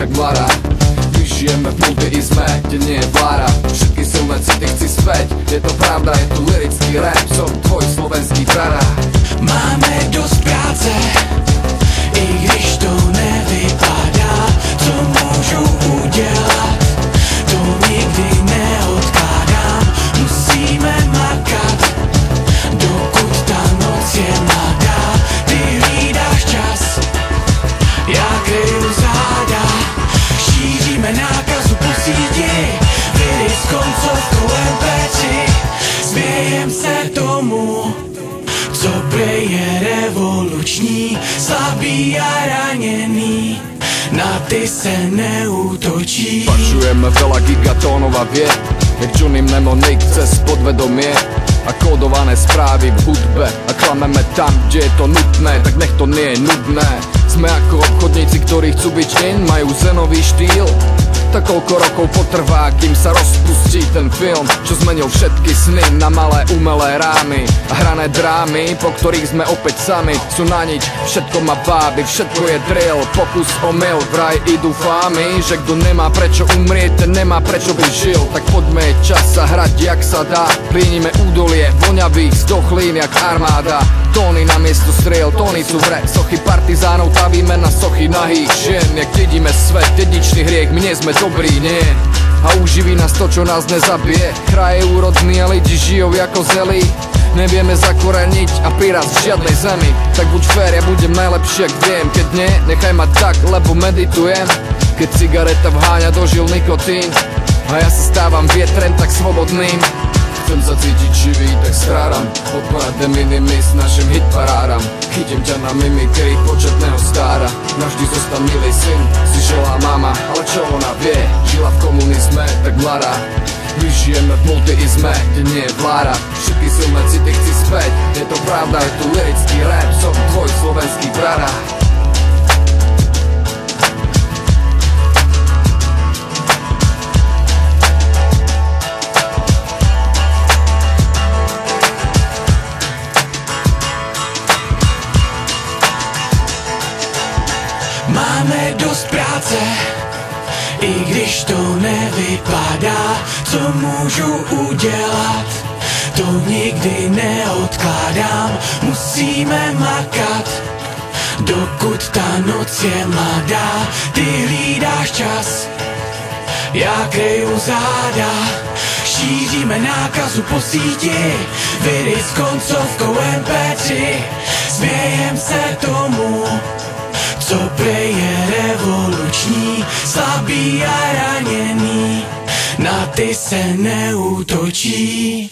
tak mladá. My žijeme v multiizme, kde nie je vláda. Všetky silné city chci späť, je to pravda, je tu lirický rap, som tvoj slovenský brada. Máme dosť práce, i když to nevypadá, co môžu udělat, to nikdy neodkládám. Musíme makat, dokud ta noc je mladá. Ty hlídáš čas, já kryju záda. Šíříme nákazu po síti, vidy s koncovkou MP3. Smějem se tomu, co prej je revoluční, slabý a ranený, na ty se neútočí. Počujeme veľa gigatónov a vie, jak Johnny Mnemonic cez podvedomie a kódované správy v hudbe. A klameme tam, kde je to nutné, tak nech to nie je nudné. Sme ako obchodníci, ktorí chcú byť in, majú zenový štýl. Tak koľko rokov potrvá, kým sa rozpustí ten film, čo zmenil všetky sny na malé umelé rámy a hrané drámy, po ktorých sme opäť sami. Sú na nič, všetko má báby, všetko je drill, pokus omyl, vraj idú fámy, že kto nemá prečo umrieť, ten nemá prečo by žil. Tak poďme, čas sa hrať jak sa dá, plínime údolie voňavých zdochlín jak armáda. Tóny na miesto striel, tóny sú v hre, sochy partizánov tavíme na sochy nahých žien. Jak dedíme svet, dedičný hriech, my nie sme dobrí, nie. A uživí nás to, čo nás nezabije. Kraj je úrodný a lidi žijú ako zelí. Nevieme zakoreniť a prirast v žiadnej zemi. Tak buď fér, ja budem najlepší, ak viem. Keď nie, nechaj ma tak, lebo meditujem. Keď cigareta vháňa do žil nikotín a ja sa stávam vietrem tak svobodným. Chcem sa cítiť živý, tak stráram podporať de minimis našim hitparádam. Chytím ťa na mimikry početného stára. Navždy zostan milý syn, si želá mama. Ale čo ona vie, žila v komunizme, tak mladá. My žijeme v multiizme, kde nie je vláda. Všetky silné city chci späť, je to pravda, je tu lirický rap, som tvoj slovenský brada. Máme dost práce, i když to nevypadá, co můžu udělat, to nikdy neodkládám. Musíme makat, dokud ta noc je mladá. Ty hlídáš čas, já kryju záda. Šíříme nákazu po síti, vidy s koncovkou MP3. Smějem se tomu, co prej je revoluční, slabý a raněný, na ty se neútočí.